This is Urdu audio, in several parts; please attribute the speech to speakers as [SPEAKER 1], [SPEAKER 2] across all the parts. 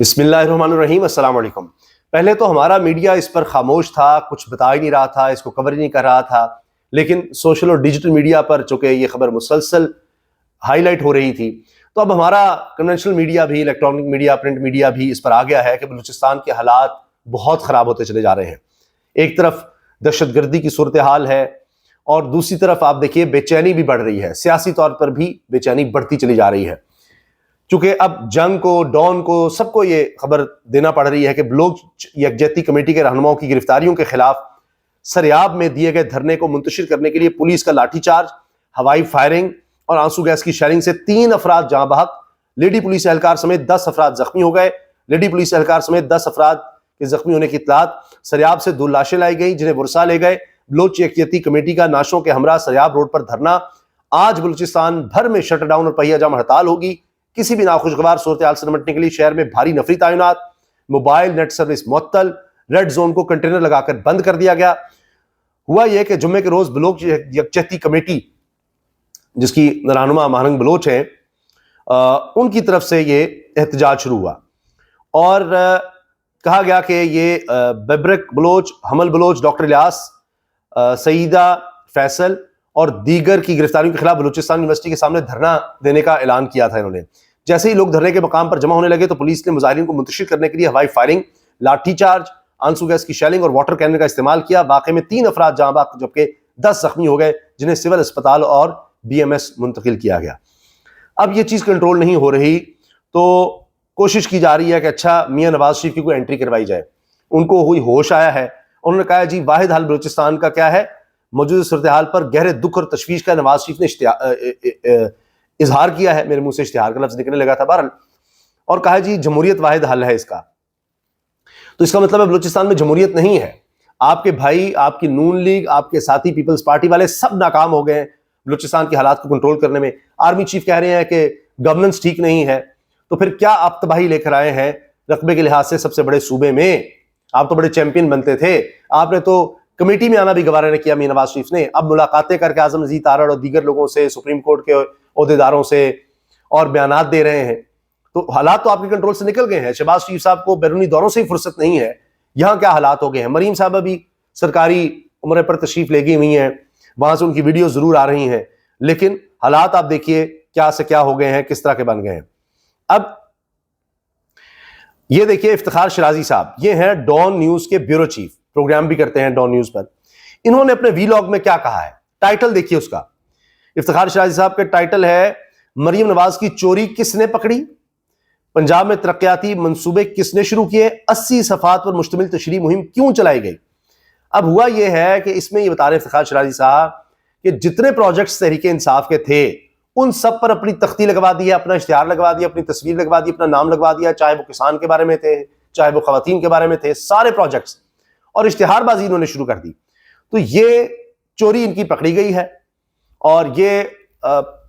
[SPEAKER 1] بسم اللہ الرحمن الرحیم. السلام علیکم. پہلے تو ہمارا میڈیا اس پر خاموش تھا، کچھ بتا ہی نہیں رہا تھا، اس کو کور ہی نہیں کر رہا تھا. لیکن سوشل اور ڈیجیٹل میڈیا پر چونکہ یہ خبر مسلسل ہائی لائٹ ہو رہی تھی، تو اب ہمارا کنونشنل میڈیا بھی، الیکٹرانک میڈیا، پرنٹ میڈیا بھی اس پر آ گیا ہے کہ بلوچستان کے حالات بہت خراب ہوتے چلے جا رہے ہیں. ایک طرف دہشت گردی کی صورتحال ہے اور دوسری طرف آپ دیکھیے بے چینی بھی بڑھ رہی ہے، سیاسی طور پر بھی بے چینی بڑھتی چلی جا رہی ہے. چونکہ اب جنگ کو، ڈان کو، سب کو یہ خبر دینا پڑ رہی ہے کہ بلوچ یکجہتی کمیٹی کے رہنماؤں کی گرفتاریوں کے خلاف سریاب میں دیے گئے دھرنے کو منتشر کرنے کے لیے پولیس کا لاٹھی چارج، ہوائی فائرنگ اور آنسو گیس کی شیلنگ سے 3 افراد جاں بحق، لیڈی پولیس اہلکار سمیت 10 افراد زخمی ہو گئے. لیڈی پولیس اہلکار سمیت 10 افراد کے زخمی ہونے کی اطلاعات. سریاب سے 2 لاشیں لائی گئیں جنہیں ورثا لے گئے. بلوچ یکجہتی کمیٹی کا نعشوں کے ہمراہ سریاب روڈ پر دھرنا. آج بلوچستان بھر میں شٹ ڈاؤن اور پہیہ جام ہڑتال ہوگی. کسی بھی ناخوشگوار صورتحال سے نمٹنے کے لیے شہر میں بھاری نفری تعینات، موبائل نیٹ سروس معطل، ریڈ زون کو کنٹینر لگا کر بند کر دیا گیا. ہوا یہ کہ جمعے کے روز بلوچ یکجہتی کمیٹی، جس کی رہنما مہرنگ بلوچ ہیں، ان کی طرف سے یہ احتجاج شروع ہوا اور کہا گیا کہ یہ بیبرک بلوچ، حمل بلوچ، ڈاکٹر الیاس، سعیدہ فیصل اور دیگر کی گرفتاریوں کے خلاف بلوچستان یونیورسٹی کے سامنے دھرنا دینے کا اعلان کیا تھا انہوں نے. جیسے ہی لوگ دھرنے کے مقام پر جمع ہونے لگے تو پولیس نے مظاہرین کو منتشر کرنے کے لیے ہوائی فائرنگ، لاٹھی چارج، آنسو گیس کی شیلنگ اور واٹر کینن کا استعمال کیا. واقعے میں 3 افراد جاں بحق جبکہ 10 زخمی ہو گئے جنہیں سول اسپتال اور BMS منتقل کیا گیا. اب یہ چیز کنٹرول نہیں ہو رہی تو کوشش کی جا رہی ہے کہ اچھا میاں نواز شریف کی کوئی انٹری کروائی جائے. ان کو ہوئی ہوش آیا ہے، انہوں نے کہا جی واحد حل بلوچستان کا کیا ہے. موجودہ صورتحال پر گہرے دکھ اور تشویش کا نواز شریف نے اظہار کیا ہے. میرے منہ سے اشتہار کا لفظ نکلنے لگا تھا بہرحال، اور کہا جی جمہوریت واحد حل ہے اس کا. تو اس کا مطلب ہے بلوچستان میں جمہوریت نہیں ہے. آپ کے بھائی، آپ کی نون لیگ، آپ کے ساتھی پیپلز پارٹی والے سب ناکام ہو گئے ہیں بلوچستان کے حالات کو کنٹرول کرنے میں. آرمی چیف کہہ رہے ہیں کہ گورننس ٹھیک نہیں ہے. تو پھر کیا آپ تباہی لے کر آئے ہیں رقبے کے لحاظ سے سب سے بڑے صوبے میں؟ آپ تو بڑے چیمپئن بنتے تھے. آپ نے تو کمیٹی میں آنا بھی گوارا نے کیا میاں نواز شریف نے. اب ملاقاتیں کر کے اعظم عزیز تارڑ اور دیگر لوگوں سے، سپریم کورٹ کے عہدیداروں سے اور بیانات دے رہے ہیں. تو حالات تو آپ کے کنٹرول سے نکل گئے ہیں. شہباز شریف صاحب کو بیرونی دوروں سے ہی فرصت نہیں ہے. یہاں کیا حالات ہو گئے ہیں. مریم صاحبہ بھی سرکاری عمرے پر تشریف لے گئی ہوئی ہیں، وہاں سے ان کی ویڈیو ضرور آ رہی ہیں، لیکن حالات آپ دیکھیے کیا سے کیا ہو گئے ہیں، کس طرح کے بن گئے ہیں. اب یہ دیکھیے افتخار شرازی صاحب، یہ ہیں ڈان نیوز کے بیورو چیف، پروگرام بھی کرتے ہیں ڈان نیوز پر. انہوں نے اپنے ویلاگ میں کیا کہا ہے، ٹائٹل دیکھیے اس کا. افتخار شرازی صاحب کا ٹائٹل ہے مریم نواز کی چوری کس نے پکڑی، پنجاب میں ترقیاتی منصوبے کس نے شروع کیے، 80 صفحات پر مشتمل تشریح مہم کیوں چلائی گئی. اب ہوا یہ ہے کہ اس میں یہ بتا رہے افتخار شرازی صاحب کہ جتنے پروجیکٹس تحریک انصاف کے تھے ان سب پر اپنی تختی لگوا دی ہے، اپنا اشتہار لگوا دیا، اپنی تصویر لگوا دی، اپنا نام لگوا دیا، چاہے وہ کسان کے بارے میں تھے، چاہے وہ خواتین کے بارے میں تھے، سارے پروجیکٹس، اور اشتہار بازی انہوں نے شروع کر دی. تو یہ چوری ان کی پکڑی گئی ہے اور یہ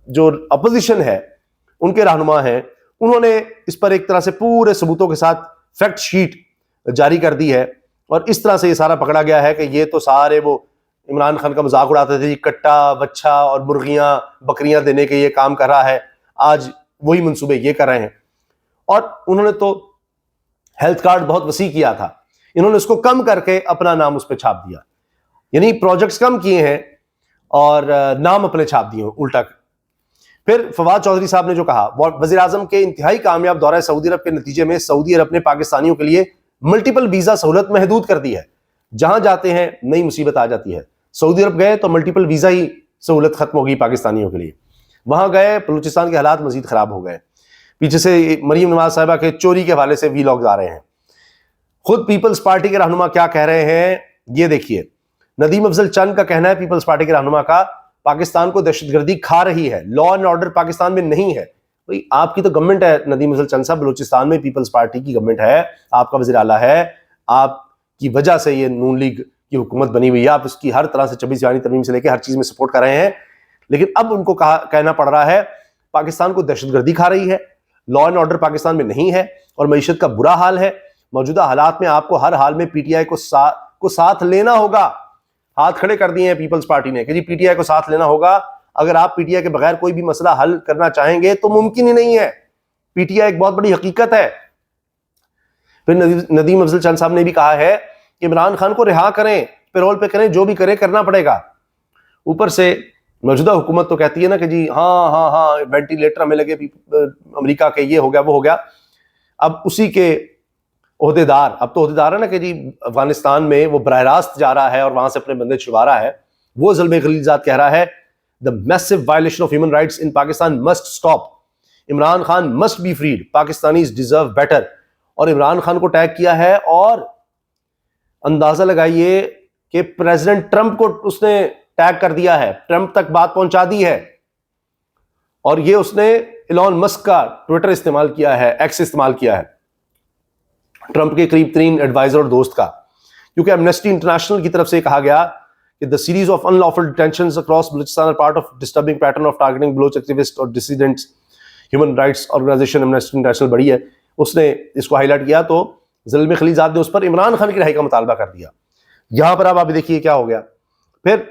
[SPEAKER 1] جو اپوزیشن ہے، ان کے رہنما ہیں، انہوں نے اس پر ایک طرح سے پورے ثبوتوں کے ساتھ فیکٹ شیٹ جاری کر دی ہے. اور اس طرح سے یہ سارا پکڑا گیا ہے کہ یہ تو سارے وہ عمران خان کا مذاق اڑاتے تھے، کٹا بچھا اور مرغیاں بکریاں دینے کے یہ کام کر رہا ہے، آج وہی منصوبے یہ کر رہے ہیں. اور انہوں نے تو ہیلتھ کارڈ بہت وسیع کیا تھا، انہوں نے اس کو کم کر کے اپنا نام اس پہ چھاپ دیا. یعنی پروجیکٹس کم کیے ہیں اور نام اپنے چھاپ دیے الٹا. پھر فواد چودھری صاحب نے جو کہا، وزیر اعظم کے انتہائی کامیاب دورہ سعودی عرب کے نتیجے میں سعودی عرب نے پاکستانیوں کے لیے ملٹیپل ویزا سہولت محدود کر دی ہے. جہاں جاتے ہیں نئی مصیبت آ جاتی ہے. سعودی عرب گئے تو ملٹیپل ویزا ہی سہولت ختم ہو گئی پاکستانیوں کے لیے. وہاں گئے بلوچستان کے حالات مزید خراب ہو گئے. پیچھے سے مریم نواز صاحبہ کے چوری کے حوالے سے ویلاگز آ رہے ہیں. خود پیپلز پارٹی کے رہنما کیا کہہ رہے ہیں یہ دیکھیے. ندیم افضل چند کا کہنا ہے، پیپلز پارٹی کے رہنما کا، پاکستان کو دہشت گردی کھا رہی ہے، لا اینڈ آرڈر پاکستان میں نہیں ہے. بھئی آپ کی تو گورنمنٹ ہے ندیم افضل چند صاحب، بلوچستان میں پیپلز پارٹی کی گورنمنٹ ہے، آپ کا وزیر اعلیٰ ہے، آپ کی وجہ سے یہ نون لیگ کی حکومت بنی ہوئی ہے، آپ اس کی ہر طرح سے 26 جوانی ترمیم سے لے کے ہر چیز میں سپورٹ کر رہے ہیں. لیکن اب ان کو کہنا پڑ رہا ہے پاکستان کو دہشت گردی کھا رہی ہے، لا اینڈ آرڈر پاکستان میں نہیں ہے اور معیشت کا برا حال ہے. موجودہ حالات میں آپ کو ہر حال میں پی ٹی آئی کو ساتھ لینا ہوگا. ہاتھ کھڑے کر دیے ہیں پیپلز پارٹی نے کہ جی پی ٹی آئی کو ساتھ لینا ہوگا. اگر آپ پی ٹی آئی کے بغیر کوئی بھی مسئلہ حل کرنا چاہیں گے تو ممکن ہی نہیں ہے. پی ٹی آئی ایک بہت بڑی حقیقت ہے. پھر ندیم افضل چند صاحب نے بھی کہا ہے کہ عمران خان کو رہا کریں, پیرول پہ کریں, جو بھی کریں کرنا پڑے گا. اوپر سے موجودہ حکومت تو کہتی ہے نا کہ جی ہاں وینٹیلیٹر ہمیں لگے, امریکہ کے یہ ہو گیا وہ ہو گیا. اب اسی کے عہدیدار, اب تو عہدیدار ہے نا کہ جی افغانستان میں وہ براہ راست جا رہا ہے اور وہاں سے اپنے بندے چھڑوا رہا ہے, وہ زلمے خلیلزاد کہہ رہا ہے the massive violation of human rights in Pakistan must stop. Imran Khan must be freed. Pakistanis deserve better. اور عمران خان کو ٹیگ کیا ہے, اور اندازہ لگائیے کہ پریزیڈنٹ ٹرمپ کو اس نے ٹیگ کر دیا ہے, ٹرمپ تک بات پہنچا دی ہے. اور یہ اس نے ایلون مسک کا ٹویٹر استعمال کیا ہے, ایکس استعمال کیا ہے, ٹرمپ کے قریب ترین ایڈوائزر اور دوست کا. کیونکہ ایمنسٹی انٹرنیشنل کی طرف سے کہا گیا کہ the series of unlawful detentions across Balochistan are part of disturbing pattern of targeting Baloch activists اور dissidents. Human rights organization Amnesty International بڑی ہے, اس نے اس کو ہائی لائٹ کیا, تو زلمے خلیلزاد نے اس پر عمران خان کی رہائی کا مطالبہ کر دیا. یہاں پر اب آپ دیکھیے کیا ہو گیا. پھر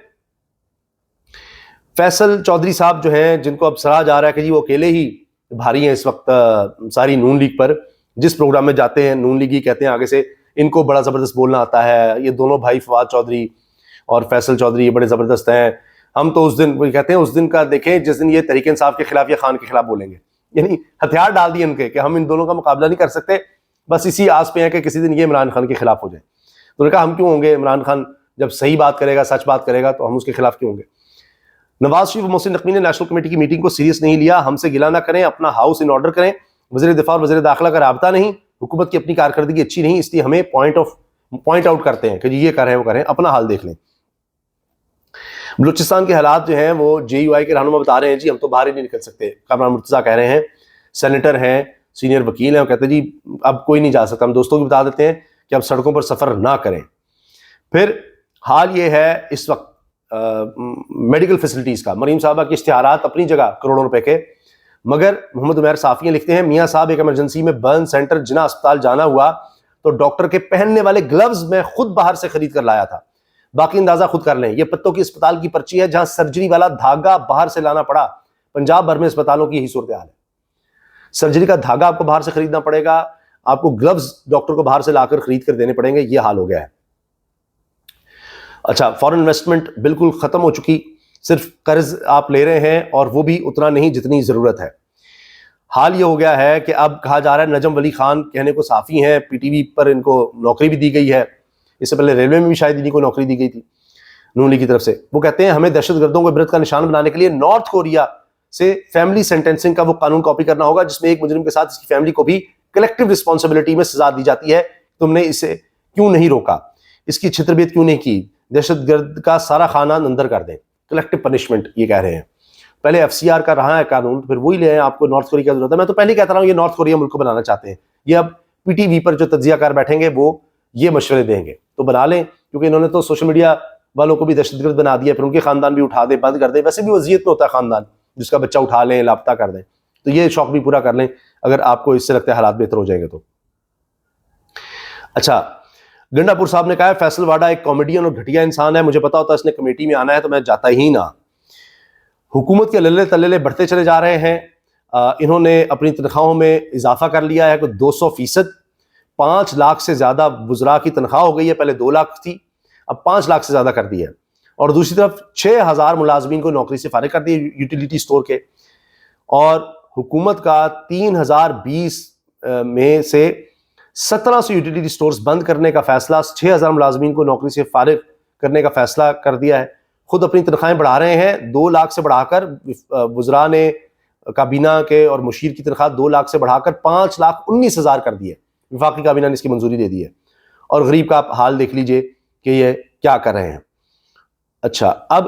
[SPEAKER 1] فیصل چودھری صاحب جو ہیں, جن کو اب سراہا جا رہا ہے کہ جی وہ اکیلے ہی بھاری ہیں اس وقت ساری نون لیگ پر, جس پروگرام میں جاتے ہیں نون لیگ ہی کہتے ہیں آگے سے, ان کو بڑا زبردست بولنا آتا ہے. یہ دونوں بھائی فواد چودھری اور فیصل چودھری یہ بڑے زبردست ہیں. ہم تو اس دن وہ کہتے ہیں اس دن کا دیکھیں جس دن یہ تحریک انصاف کے خلاف یا خان کے خلاف بولیں گے. یعنی ہتھیار ڈال دیے ان کے کہ ہم ان دونوں کا مقابلہ نہیں کر سکتے, بس اسی آس پہ ہیں کہ کسی دن یہ عمران خان کے خلاف ہو جائے. تو نے کہا ہم کیوں ہوں گے, عمران خان جب صحیح بات کرے گا, سچ بات کرے گا, تو ہم اس کے خلاف کیوں ہوں گے. نواز شریف و محسن نقوی نے نیشنل کمیٹی کی میٹنگ کو سیریس نہیں لیا. ہم سے گلہ نہ کریں, اپنا ہاؤس ان آرڈر کریں. وزیر دفاع اور وزیر داخلہ کا رابطہ نہیں, حکومت کی اپنی کارکردگی اچھی نہیں, اس لیے ہمیں پوائنٹ آؤٹ کرتے ہیں کہ جی یہ کر رہے ہیں وہ کر رہے ہیں, اپنا حال دیکھ لیں. بلوچستان کے حالات جو ہیں وہ جے یو آئی کے رہنما بتا رہے ہیں جی ہم تو باہر ہی نہیں نکل سکتے. کامران مرتضیٰ کہہ رہے ہیں, سینیٹر ہیں, سینئر وکیل ہیں, وہ کہتے ہیں جی اب کوئی نہیں جا سکتا. ہم دوستوں کو بتا دیتے ہیں کہ اب سڑکوں پر سفر نہ کریں. پھر حال یہ ہے اس وقت میڈیکل فیسلٹیز کا. مریم صاحبہ کے اشتہارات اپنی جگہ کروڑوں روپے کے, مگر محمد عمیر صافیہ لکھتے ہیں میاں صاحب ایک ایمرجنسی میں برن سینٹر جناح اسپتال جانا ہوا تو ڈاکٹر کے پہننے والے گلوز میں خود باہر سے خرید کر لایا تھا. باقی اندازہ خود کر لیں. یہ پتوں کی اسپتال کی پرچی ہے جہاں سرجری والا دھاگا باہر سے لانا پڑا. پنجاب بھر میں اسپتالوں کی یہی صورتحال ہے. سرجری کا دھاگا آپ کو باہر سے خریدنا پڑے گا, آپ کو گلوز ڈاکٹر کو باہر سے لا کر خرید کر دینے پڑیں گے. یہ حال ہو گیا ہے. اچھا, فورن انویسٹمنٹ بالکل ختم ہو چکی, صرف قرض آپ لے رہے ہیں اور وہ بھی اتنا نہیں جتنی ضرورت ہے. حال یہ ہو گیا ہے کہ اب کہا جا رہا ہے نجم ولی خان کہنے کو صحافی ہیں, پی ٹی وی پر ان کو نوکری بھی دی گئی ہے, اس سے پہلے ریلوے میں بھی شاید انہیں کو نوکری دی گئی تھی نون لیگ کی طرف سے. وہ کہتے ہیں ہمیں دہشت گردوں کو عبرت کا نشان بنانے کے لیے نارتھ کوریا سے فیملی سینٹینسنگ کا وہ قانون کاپی کرنا ہوگا جس میں ایک مجرم کے ساتھ اس کی فیملی کو بھی کلیکٹیو رسپانسبلٹی میں سزا دی جاتی ہے. تم نے اسے کیوں نہیں روکا, اس کی چھتربیت کیوں نہیں کی, دہشت گرد کا سارا خاندان اندر کر دیں, کلیکٹیو پنشمنٹ یہ کہہ رہے ہیں. پہلے ایف سی آر کا رہا ہے قانون, پھر وہی لے آئے, آپ کو نارتھ کوریا کی ضرورت ہے. میں تو پہلے کہتا رہا ہوں یہ نارتھ کوریا ملک کو بنانا چاہتے ہیں. یہ اب پی ٹی وی پر جو تجزیہ کار بیٹھیں گے وہ یہ مشورے دیں گے تو بنا لیں, کیونکہ انہوں نے تو سوشل میڈیا والوں کو بھی دہشت گرد بنا دیا, پھر ان کے خاندان بھی اٹھا دیں, بند کر دیں. ویسے بھی وضعیت میں ہوتا ہے خاندان جس کا بچہ اٹھا لیں, لاپتہ کر دیں, تو یہ شوق بھی پورا کر لیں اگر آپ کو اس سے لگتا ہے حالات بہتر ہو جائیں گے تو. اچھا, گنڈا پور صاحب نے کہا ہے فیصل واڈا ایک کامیڈین اور گھٹیا انسان ہے, مجھے پتا ہوتا ہے اس نے کمیٹی میں آنا ہے تو میں جاتا ہی نہ. حکومت کے للے تللے بڑھتے چلے جا رہے ہیں. انہوں نے اپنی تنخواہوں میں اضافہ کر لیا ہے کوئی 200%. 5 لاکھ سے زیادہ وزراء کی تنخواہ ہو گئی ہے, پہلے 2 لاکھ تھی, اب 5 لاکھ سے زیادہ کر دی ہے. اور دوسری طرف 6000 ملازمین کو نوکری سے فارغ کر دی یوٹیلیٹی سٹور کے. اور حکومت کا 3020 میں سے 1700 یوٹیلیٹی سٹورز بند کرنے کا فیصلہ, 6000 ملازمین کو نوکری سے فارغ کرنے کا فیصلہ کر دیا ہے. خود اپنی تنخواہیں بڑھا رہے ہیں, 2 لاکھ سے بڑھا کر وزراء نے کابینہ کے اور مشیر کی تنخواہ 2 لاکھ سے بڑھا کر 5,19,000 کر دی ہے. وفاقی کابینہ نے اس کی منظوری دے دی ہے. اور غریب کا آپ حال دیکھ لیجئے کہ یہ کیا کر رہے ہیں. اچھا, اب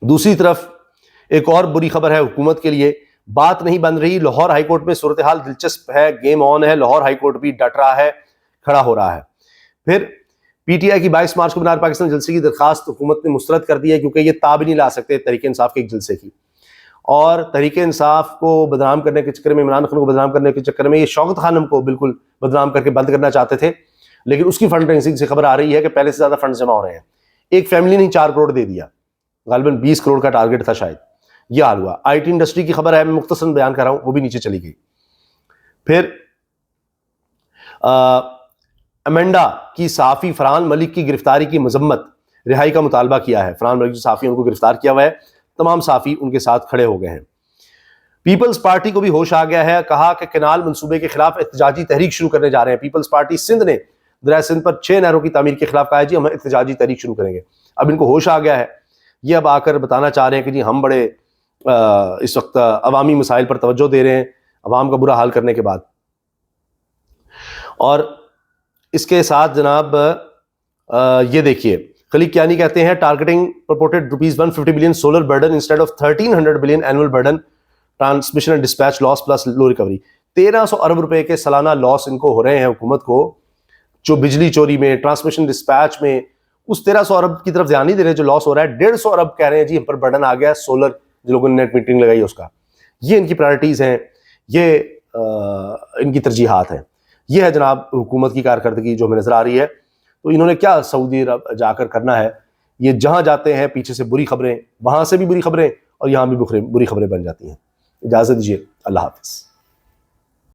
[SPEAKER 1] دوسری طرف ایک اور بری خبر ہے حکومت کے لیے, بات نہیں بن رہی. لاہور ہائی کورٹ میں صورتحال دلچسپ ہے, گیم آن ہے. لاہور ہائی کورٹ بھی ڈٹ رہا ہے, کھڑا ہو رہا ہے. پھر پی ٹی آئی کی 22 مارچ کو بنار پاکستان جلسے کی درخواست حکومت نے مسترد کر دی ہے کیونکہ یہ تاب نہیں لا سکتے تحریک انصاف کے ایک جلسے کی. اور تحریک انصاف کو بدنام کرنے کے چکر میں, عمران خان کو بدنام کرنے کے چکر میں, یہ شوکت خانم کو بالکل بدنام کر کے بند کرنا چاہتے تھے, لیکن اس کی فنڈ ریزنگ سے خبر آ رہی ہے کہ پہلے سے زیادہ فنڈ جمع ہو رہے ہیں. ایک فیملی نے 4 کروڑ دے دیا, غالباً 20 کروڑ کا ٹارگٹ تھا شاید. یہ حال ہوا. آئی ٹی انڈسٹری کی خبر ہے, میں مختصراً بیان کر رہا ہوں, وہ بھی نیچے چلی گئی. پھر امینڈا کی صحافی فرحان ملک کی گرفتاری کی مذمت، رہائی کا مطالبہ کیا ہے۔ فرحان ملک جو صحافی ان کو گرفتار کیا ہوا ہے، تمام صحافی ان کے ساتھ کھڑے ہو گئے ہیں۔ پیپلز پارٹی کو بھی ہوش آ گیا ہے، کہا کہ کینال منصوبے کے خلاف احتجاجی تحریک شروع کرنے جا رہے ہیں۔ پیپلز پارٹی سندھ نے دریائے سندھ پر 6 نہروں کی تعمیر کے خلاف کہا ہے جی ہم احتجاجی تحریک شروع کریں گے۔ اب ان کو ہوش آ گیا ہے، یہ اب آ کر بتانا چاہ رہے ہیں کہ جی ہم بڑے اس وقت عوامی مسائل پر توجہ دے رہے ہیں عوام کا برا حال کرنے کے بعد۔ اور اس کے ساتھ جناب یہ دیکھیے خلیق کیانی کہتے ہیں targeting purported ₹150 billion solar burden instead of 1300 billion annual burden transmission and dispatch loss plus low recovery. 1300 ارب روپے کے سالانہ لاس ان کو ہو رہے ہیں حکومت کو، جو بجلی چوری میں، ٹرانسمیشن ڈسپیچ میں۔ اس 1300 ارب کی طرف دھیان نہیں دے رہے جو لاس ہو رہا ہے۔ 150 ارب کہہ رہے ہیں جی ہم پر برڈن آ گیا سولر، جو لوگوں نے نیٹ میٹرنگ لگائی ہے اس کا۔ یہ ان کی پرائرٹیز ہیں، یہ ان کی ترجیحات ہیں۔ یہ ہے جناب حکومت کی کارکردگی جو ہمیں نظر آ رہی ہے۔ تو انہوں نے کیا سعودی عرب جا کر کرنا ہے، یہ جہاں جاتے ہیں پیچھے سے بری خبریں، وہاں سے بھی بری خبریں اور یہاں بھی بری خبریں بن جاتی ہیں۔ اجازت دیجیے، اللہ حافظ۔